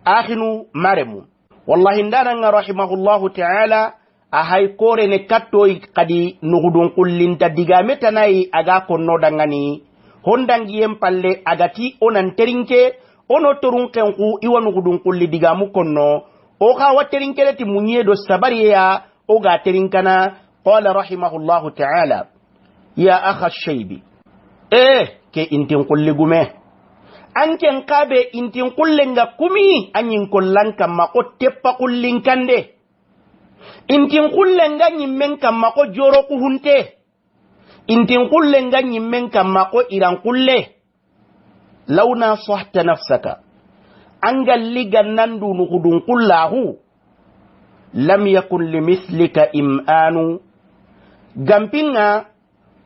akhinu maremu wallahi ndana rahimahullahu ta'ala ahay kore ne katto kadi nugudun kullinta digame tanai aga konno dangani hondangiyem palle agati onan terinke ono torun kenku iwa nugudun kulli digamu konno o ka waterinkeleti munyedo sabariya o ga terinkana qala rahimahullahu ta'ala ya akha shaybi ke intin kulli gume anken kabe intin kullenga kumi anyin kollan kamma ko teppa kullin kande intin kullenga nyimmen kamma ko joro ku hunte intin kullenga nyimmen kamma ko iran kulle launa sahta nafsaka angal ligan nandu nukudun kullahu lam yakun limithlika im'anu gampinga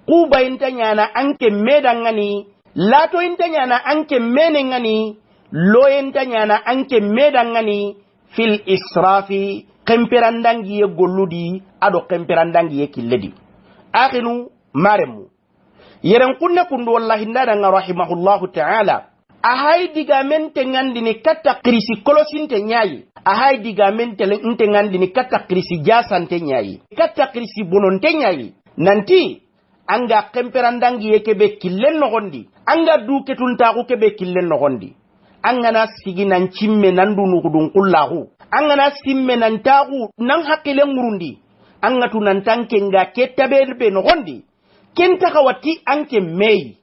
kuba intanyana anke medangani lato intanyana anke menengani lo intanyana anke medangani fil israfi kemperandangi ye golludi ado kemperandangi ye killedi akhinu maremu yeren kunne kundu wallahi ndada rahimahullahu ta'ala ahay digamente ngandini katta krisi kolosinte nyaayi ahay digamente nte ngandini katta krisi jasante nyaayi katta krisi bononte nyaayi nanti anga kemperandangi yekebe killen nogondi anga duketuntaku kebe killen nogondi anga na sigi nan cimme nandu nukudun kullahu anga na simme nan taku nan hakile ngurundi anga tu nan tanke nga ketabelbe nogondi kenta kawati anke mei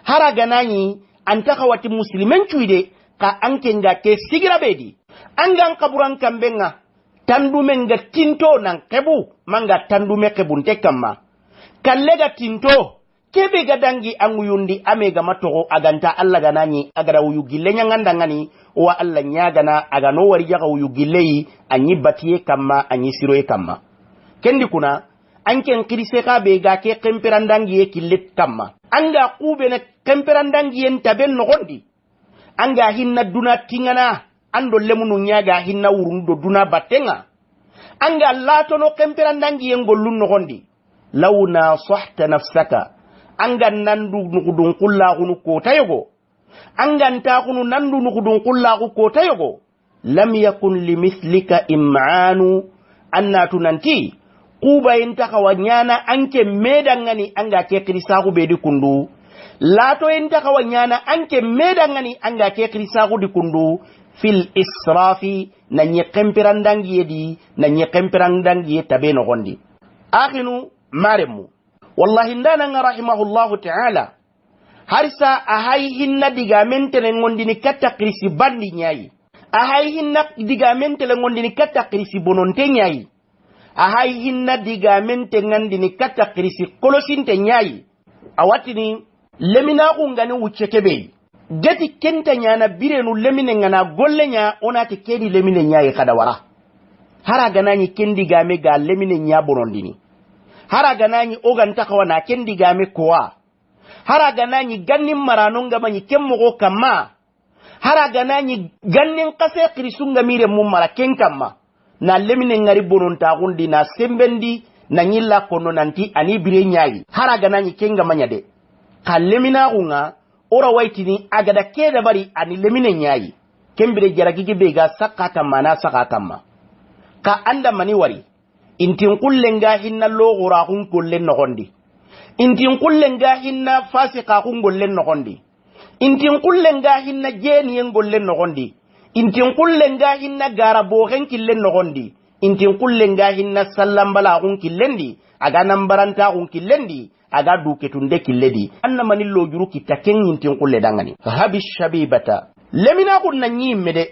haraga nani antaka wati muslimen cuide ka anke nga ke sigira bedi anga kaburan kambenga tandume nga tinto nan kebu manga tandume kebunte kamma kallega tinto kebe gadangi anguyundi amega matogo aganta alla ganani agara uyu gille nyanganda ngani wa alla nyagana agano wari jaga uyu gille anyi batiye kamma anyi siroye kamma kendi kuna anken kirise ka be ga ke kemperandangi ye killet kamma anga kubene kemperandangi en taben no gondi anga hinna duna tingana ando lemunu nyaga hinna wurundo duna batenga anga lato no kemperandangi en gollun no gondi launa sahta nafsaka anga nandu nukudun kullahu ko tayogo anga ntakunu nandu nukudun kullahu ko tayogo lam yakun limithlika im'anu annatu nanti kuba intaka wanyana anke medangani anga ke krisaku be dikundu lato intaka wanyana anke medangani anga ke krisaku dikundu fil israfi na nyekemperandangi yedi na nyekemperandangi yetabe no gondi akhinu maremu wallahi ndana rahimahullahu ta'ala harisa ahay hinna digamente le ngondini katta krisi bandi nyaayi ahay hinna digamente le ngondini katta krisi bononte nyaayi ahay hinna digamente ngandini katta krisi kolosinte nyaayi awatini lemina ko ngani wuccekebe gati kenta nyana birenu lemine ngana golle nya onati kedi lemine nyaayi kada wara hara ganani kendi game ga lemine nya bonondini hara ganani oganta kawana kendi game kowa hara ganani gannin maranonga manyi kemmo kamma hara ganani gannin kase krisunga mire mum mara ken kamma na lemine ngari bononta gundi na sembendi na nyilla kono nanti ani bire nyaayi hara ganani kenga manyade ka lemina unga ora waitini agada keda bari ani lemine nyaayi kembire jaragige bega sakata mana sakata ma ka anda mani wari intin kullenga hinna logora kun kullen nogondi intin kullenga hinna fasika kun gollen nogondi intin kullenga hinna jeniyen gollen nogondi intin kullenga hinna garabo gen killen nogondi intin kullenga hinna sallambala kun killendi aga nambaranta kun killendi aga duketunde killedi anna manillo juru kitaken intin kulle dangani habi shabibata lemina kun nanyi mede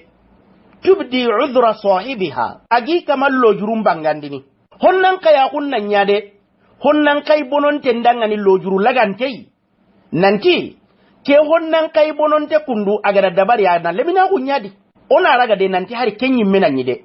tubdi udhra sahibiha agi kamallo jurum bangandini honnan kaya kunna nyade honnan kay bononte ndangani lojuru lagantei nanti ke honnan kay bononte kundu agara dabari ya na lemina kunyadi ona raga de nanti hari kenyi menanyi de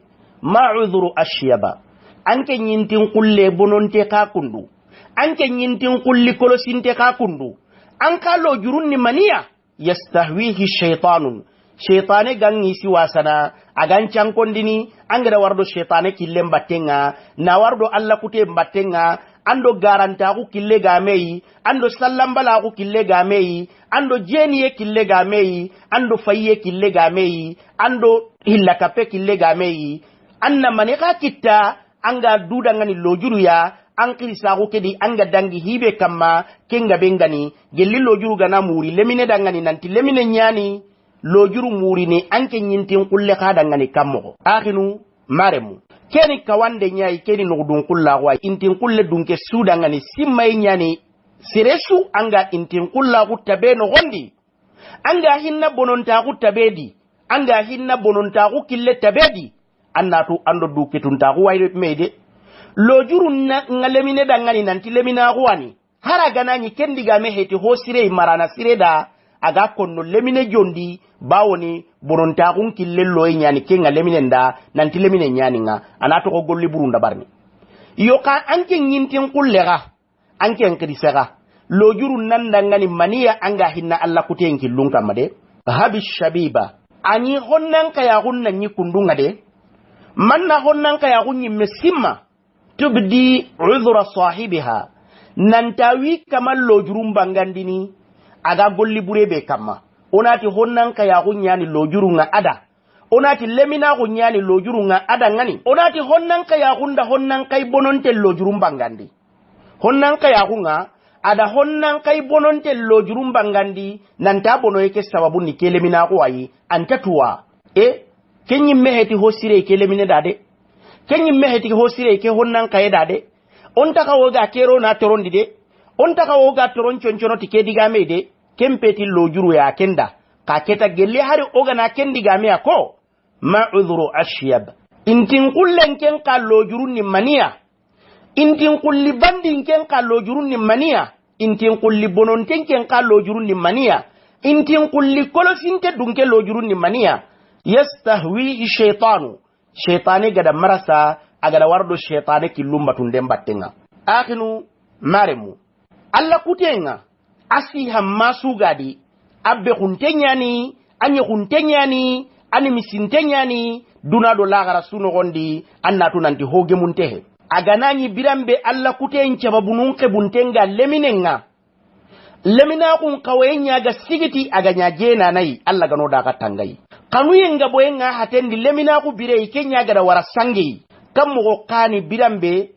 ma'udhuru ashyaba anke nyintin kulle bononte ka kundu anke nyintin kulli kolosinte ka kundu anka lojurun ni maniya yastahwihi shaytanun shaytane gangi si wasana agan cankondini angada wardo shaytane killen battenga na wardo alla kute battenga ando garantaku kille gameyi ando sallambalaku kille gameyi ando jeniye kille gameyi ando fayiye kille gameyi ando hillakape kille gameyi anna maneka kitta anga dudangani lojuru ya ankiri saku kedi anga dangi hibe kama kenga bengani gelli lojuru gana muri lemine dangani nanti lemine nyani lojuru muri ni anke nyintin kulle kadangani kammo akhinu maremu keni kawande nyai keni nugdun kulla wa intin kulle dunke sudangani simmay nyani siresu anga intin kulla ku tabeno gondi anga hinna bononta ku tabedi anga hinna bononta ku kille tabedi annatu ando duketun ta ku wayde mede lojuru na ngalemine dangani nanti lemina kuwani hara ganani kendi game heti ho sire marana sire da aga konno lemine jondi bawoni bononta kun kille loy nyani kenga lemine nda nanti lemine nyani nga anato ko golli burunda barni yoka anke nyintin kullega anke enkrisega lojuru nan dangani maniya anga hinna alla kuten killun kamade habi shabiba ani honnan kaya hunnan ni kundunga de manna honnan kaya hunni mesimma tubdi udhra sahibiha nantawi kamal lojurum bangandini aga golli burebe kama onati honnan kaya hunyani lojurunga ada onati lemina hunyani lojurunga ada ngani onati honnan kaya hunda honnan kai bononte lojurum bangandi honnan kaya hunga ada honnan kai bononte lojurum bangandi nanta bono yake sababu ni kelemina ko ayi antatuwa kenyi meheti hosire kelemine dade kenyi meheti hosire ke honnan kay dade on taka woga kero na torondi de on taka woga toron chonchono tike diga mede kempeti lojuru ya kenda ka keta gelle hari oga na kendi ga me ko ma udhuru ashyab intin kullen ken ka lojuru ni mania intin kulli bandin ken ka lojuru ni mania intin kulli bononten ken ka lojuru ni mania intin kulli kolosinte dunke lojuru ni mania yastahwihi shaytanu shaytani gada marasa agada wardo shaytani kilumba tundem battenga akhinu maremu alla kutenga asi hamma sugadi abbe kuntenyani anye kuntenyani ani misintenyani dunado lagara suno gondi annatu nanti hoge muntehe aganani birambe alla kutenche babunun kebuntenga leminenga lemina kun kawenya ga sigiti aganya jena nai alla gano daga tangai kanuyenga boyenga hatendi lemina ku bire kenya ga da warasangi kammo kani birambe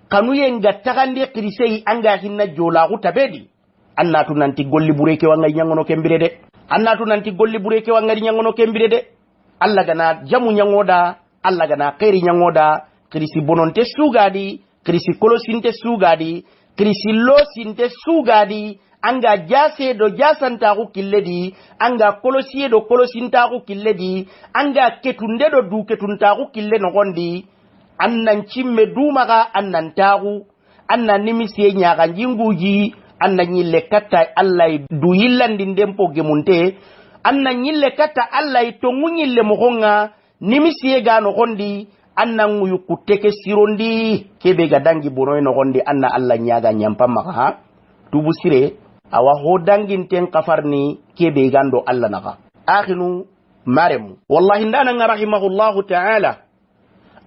kanuyenga takande kirisei anga hinna jola ku tabedi annatu nanti golli bureke wanga nyangono kembire de annatu nanti golli bureke wanga nyangono kembire de alla gana jamu nyangoda alla gana khairi nyangoda krisi bononte sugadi krisi kolosinte sugadi krisi losinte sugadi anga jase do jasanta ku killedi anga kolosiye do kolosinta ku killedi anga ketunde do du ketunta ku kille no gondi annan cimme dumaga annan tagu annan nimisiye nyaga jinguji annan yille katta Allah du yillandi ndempo gemunte annan yille katta Allah to munyille mo gonga nimisiye ga no gondi annan nguyu kuteke sirondi kebe ga dangi bonoy no gondi anna Allah nyaga nyampama ha tubu sire awa hodangin ten kafarni kebe gando Allah naka akhinu maremu wallahi ndana rahimahullahu ta'ala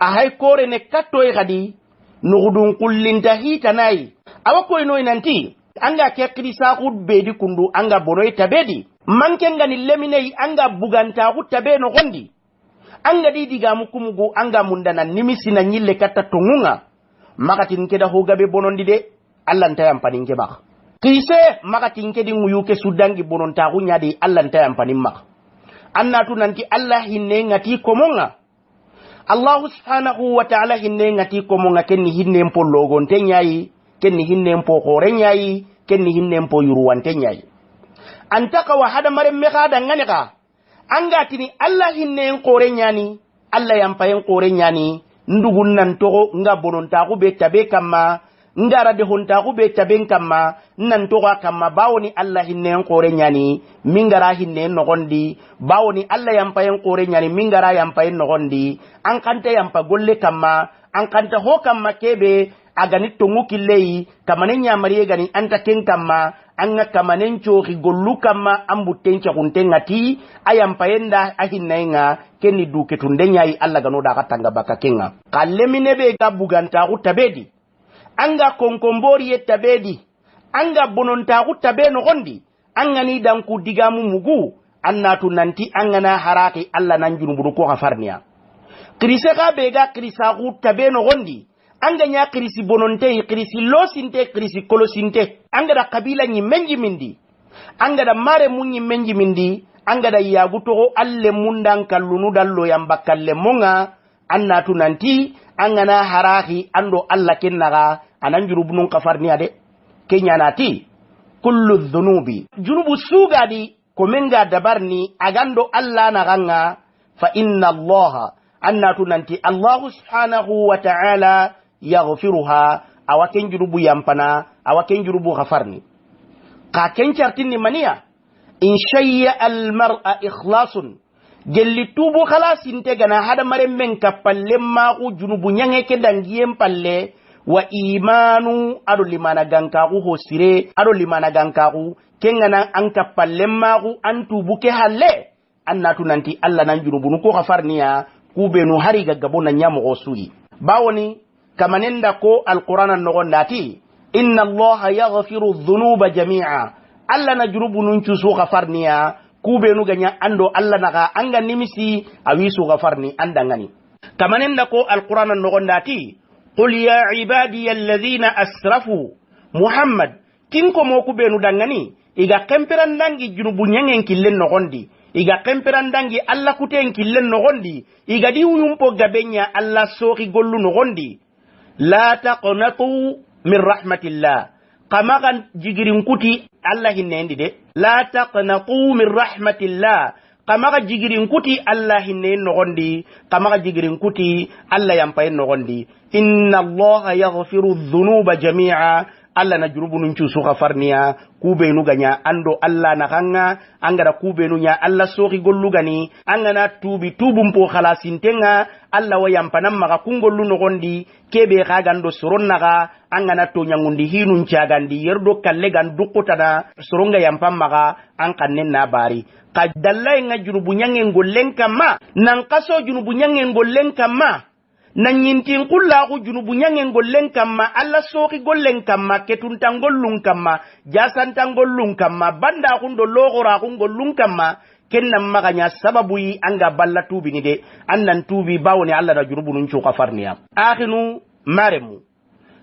ahay kore ne katto e gadi nugudun kullinta hitanai awa koy noy nanti anga kekri saaqud bedi kundu anga bonoy tabedi mankenga ni leminei anga buganta ku tabeno gondi anga diga mukumugo anga mundana nimisi na nyille katta tongunga makatin keda hogabe bonondi de Allah ntayam paninge bak kise makatin kedi nguyuke sudangi bononta ku nyadi Allah ntayam panim mak annatu nanti Allah hinne ngati komonga Allah subhanahu wa ta'ala hinne ngati komonga kenni hinne mpo logon tenyai kenni hinne mpo hore nyai kenni hinne mpo yuruwan tenyai antaka wa hada mare mekada nganika anga tini Allah hinne kore nyani Allah yampayen kore nyani ndugun nan to nga bononta ku be tabe kama ngara de honta ku be tabe kama nan to kama bawoni Allah hinne kore nyani mingara hinne no gondi bawoni Allah yampayen kore nyani mingara yampayen no gondi an kanta yampa golle kama an kanta ho kama kebe agani tongu kilei kamane nyamari gani anta ken kama anga kamanen choki gollu kama ambuten chakuntengati ayam paenda ahinnainga kenni duke tundenya yi Allah gano da katanga baka kenga kallemine be gabuganta ku tabedi anga konkombori tabedi anga bonontaku tabe no gondi anga ni danku digamu mugu annatu nanti angana haraki alla nan junubu ko hafarniya krise ga bega krisa ku tabe no gondi anga nya krisi bononte krisi losinte krisi kolosinte anga da kabila nyi menji mindi anga da mare munyi menji mindi anga da yagu to alle mundan kallunu dallo yambakalle monga annatu nanti angana haraki ando alla kennaga anan junubu non kafarniya de kenya nati kullu dhunubi junubu sugadi komenga dabarni agando alla naganga fa inna allaha annatu nanti allah subhanahu wa ta'ala yaghfiruha awaken junubu yampana awaken junubu ghafarni ka kencartinni maniya in shayya al mar'a ikhlasun gelli tubu khalasin te gana hada mare men kapalle ma ku junubu nyange ke dangiem palle wa imanu ado limana gankaku hosire ado limana gankaku kengana an kapalle ma ku an tubu ke halle annatu nanti alla nan junubu ko ghafarniya kubenu hari gaggabo na nyamo osuyi bawoni kamanenda ko alqur'ana nogondati inna allaha yaghfiru dhunuba jami'a alla na junubu nun cusu ghafarniya kubenu ganya ando alla naga anga nimisi awisu ghafarni andangani kamanenda ko alqur'ana nogondati qul ya ibadiy alladhina asrafu muhammad kinko mo kubenu dangani iga kemperan dangi junubu nyangen killen nogondi iga kemperan dangi alla kuten killen nogondi iga di uyumpo gabenya alla soki gollu nogondi la taqnatu min rahmatillah kamagan jigirin kuti alla hinnendi de la taqnatu min rahmatillah kamaga jigirin kuti alla hinne nogondi kamaga jigirin kuti alla yampay nogondi inna allaha yaghfiru dhunuba jami'a alla na jurubunun cu suka farniya kubenu ganya ando alla na kanga angara kubenu nya alla soki gollu gani angana tubum po khalasintenga alla wayampanam maka kungollu nogondi kebe kagando soronnaga angana to nyangundi hinun ciagandi yerdo kalle gan dukutana soronga yampam maka an kannen na bari ka dallay nga junubu nyangen gollen kamma nan kaso junubu nyangen gollen kamma nan yintin kullahu junubu nyangen gollen kamma alla soki gollen kamma ketun tangollun kamma jasan tangollun kamma banda kundo logora kungollun kamma kennan maganya sababu yi anga balla tubi ni de annan tubi bawoni alla da junubu nun cuka farniya akhinu maremu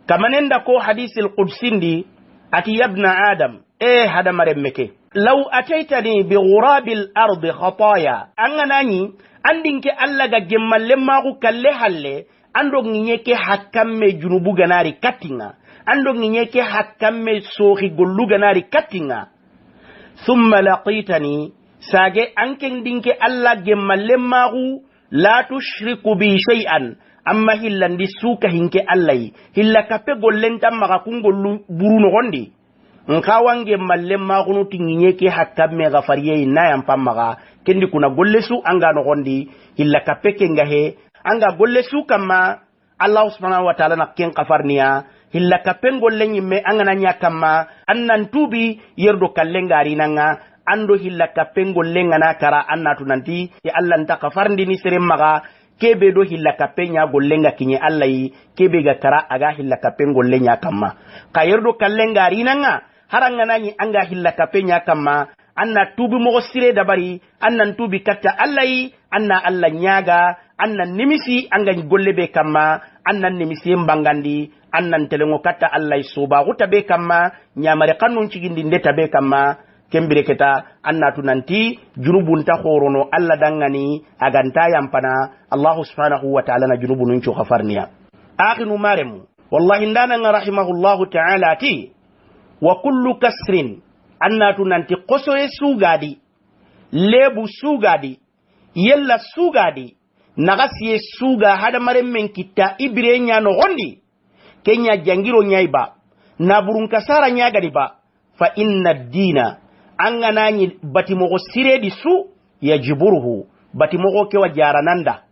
kamanenda ko hadisil qudsindi ati yabna adam hada maremmeke law ataitani bi ghurabil ardi khataya anganani andinke alla ga gemmalle maku kalle halle ando nginyeke hakamme junubu ganari katinga ando nginyeke hakamme sohi gollu ganari katinga thumma laqitani sage anken dinke alla gemmalle maku la tushriku bi shay'an amma hillandi suka hinke allai hilla kape gollenta maka kungollu buruno gondi nkawange mallem magunu tinginyeke hakamme gafariye na yampam maka kendi kuna gollesu anga no gondi hilla kape kengahe anga gollesu kama Allah subhanahu wa ta'ala nakken kafarniya hilla kape gollenyi me anga nanya kama annan tubi yerdo kallengari nanga ando hilla kape gollenga na kara annatu nanti ya Allah nta kafarndi ni serem maka kebe do hilla kapenya gollenga kinye allahi kebe ga kara aga hilla kapen gollenya kama kayerdo kallenga rinanga haranga nani anga hilla kapenya kama anna tubi mo sire dabari annan tubi katta allahi anna alla nyaga annan nimisi anga gollebe kama annan nimisi mbangandi annan telengo katta allahi soba gutabe kama nyamare kanun cigindi ndeta be kama kembire keta annatu nanti junubun ta khorono alla dangani aganta yampana Allah subhanahu wa ta'ala na junubun ncho khafarniya akhinu maremu wallahi ndana rahimahullahu ta'ala ti wa kullu kasrin annatu nanti qosoye sugadi lebu sugadi yella sugadi nagasiye suga hada maremmen kitta ibrenya no gondi kenya jangiro nyaiba naburun kasara nyagadi ba fa inna ad-dina anganani batimogo siredi su yajiburuhu batimogo kewa jarananda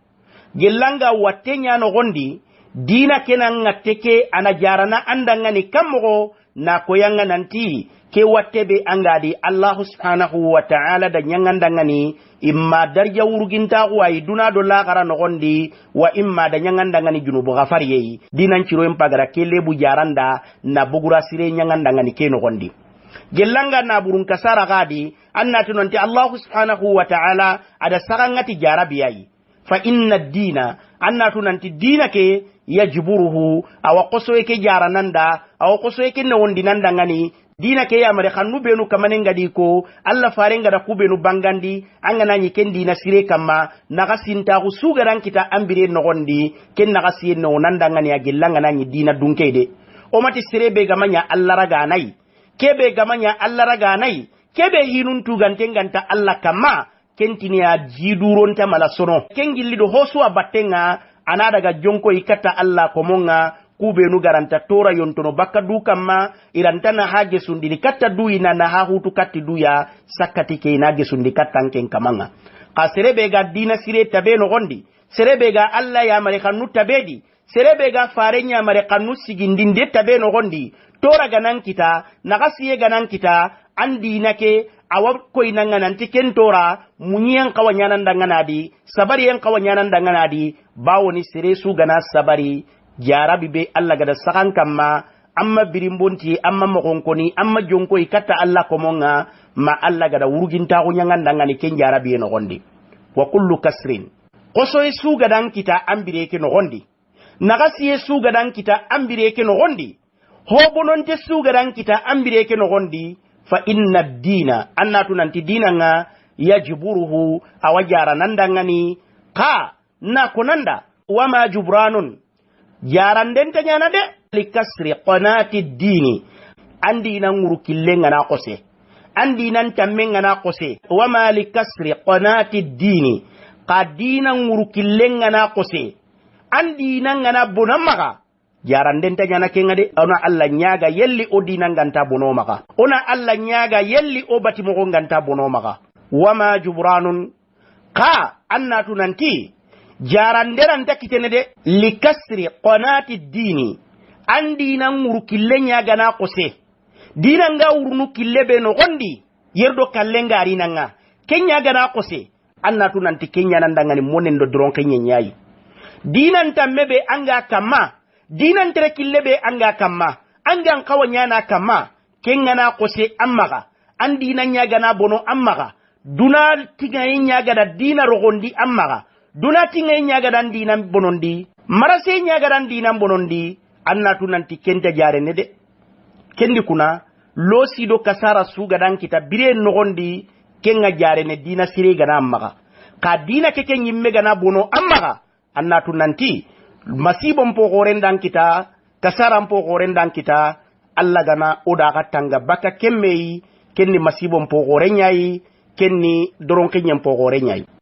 gelanga watenya no gondi dina kenanga teke ana jarana andangani kamogo na koyanga nanti ke wattebe angadi Allah subhanahu wa ta'ala da nyangandangani imma darja wurginta way duna do lagara no gondi wa imma da nyangandangani junubu gafariyi dinan ciro en pagara kele bu jaranda na bugura sire nyangandangani ke no gondi gelanga na burun kasara gadi annati nonti Allah subhanahu wa ta'ala ada sarangati jarabiyai fa inna ad-dina annatu nanti dina ke yajburuhu awa qosoy ke jarananda awa qosoy ke no wondi nandangani dina ke ya mare khanu benu kamane ngadi ko alla farenga da kubenu bangandi angana nyi ken dina sire kama naga sinta ku sugaran kita ambire no gondi ken naga sien no nandangani ya gellanga nanyi dina dunkede o mati sire be gamanya alla raga nai kebe gamanya alla raga nai kebe hinun tugantenganta alla kama kentini ya jiduronta mala sono kengillido hosu abattenga ana daga jonko ikata alla komonga kubenu garanta tora yontono bakka du kamma irantana hage sundini katta du ina na ha hutu katti du ya sakati ke ina ge sundi kattanken kamanga ka serebe ga dina sire tabe no gondi serebe ga alla ya mare kanu tabedi serebe ga farenya mare kanu sigindinde tabe no gondi tora ganan kita nagasiye ganan kita andi nake awab koy nangananti ken tora munyen kawanyanan danganadi sabari yan kawanyanan danganadi bawoni sire su gana sabari jarabi be alla gada sakan kamma amma birimbonti amma mokonkoni amma jonko ikata alla komonga ma alla gada wurginta ko nyangan dangani ken jarabi no gondi wa kullu kasrin qoso su gadan kita ambire ke no gondi nagasiye su gadan kita ambire ke no gondi hobononte su gadan kita ambire ke no gondi fa inna ad-dina annatu nanti dinanga yajburuhu awajara nandangani ka na konanda wama jubranun jaranden tanyana de likasri qanati ad-dini andi nan ngurukillenga na qose andi nan tammenga na qose wama likasri qanati ad-dini qadina ngurukillenga na qose andi nan ngana bonamaga jaranden tanyana kenga de ona alla nyaga yelli odina nganta bonomaka ona alla nyaga yelli obati mo nganta bonomaka wama jubranun ka annatu nanti jaranderan takitene de likasri qanati dini andi nan ngurukille nyaga na qose dina nga urunu kille be no gondi yerdo kallenga ari nanga kenya ga na qose annatu nanti kenya nan dangani monen do dron kenya nyayi dinan tammebe anga kama dinan tere killebe anga kamma angan kawanyana kamma kengana qose ammaga andina nyaga na bono ammaga duna tigay nyaga da dina rogondi ammaga duna tigay nyaga dan dina bonondi marase nyaga dan dina bonondi annatu nanti kenta jare ne de kendi kuna losi do kasara suga dan kita bire nogondi kenga jare ne dina sire gana ammaga ka dina keke nyimme gana bono ammaga annatu nanti masibon po gorendan kita kasaran po gorendan kita alla gana oda katanga baka kemmei kenni masibon po gorenyai kenni doron kenyen po gorenyai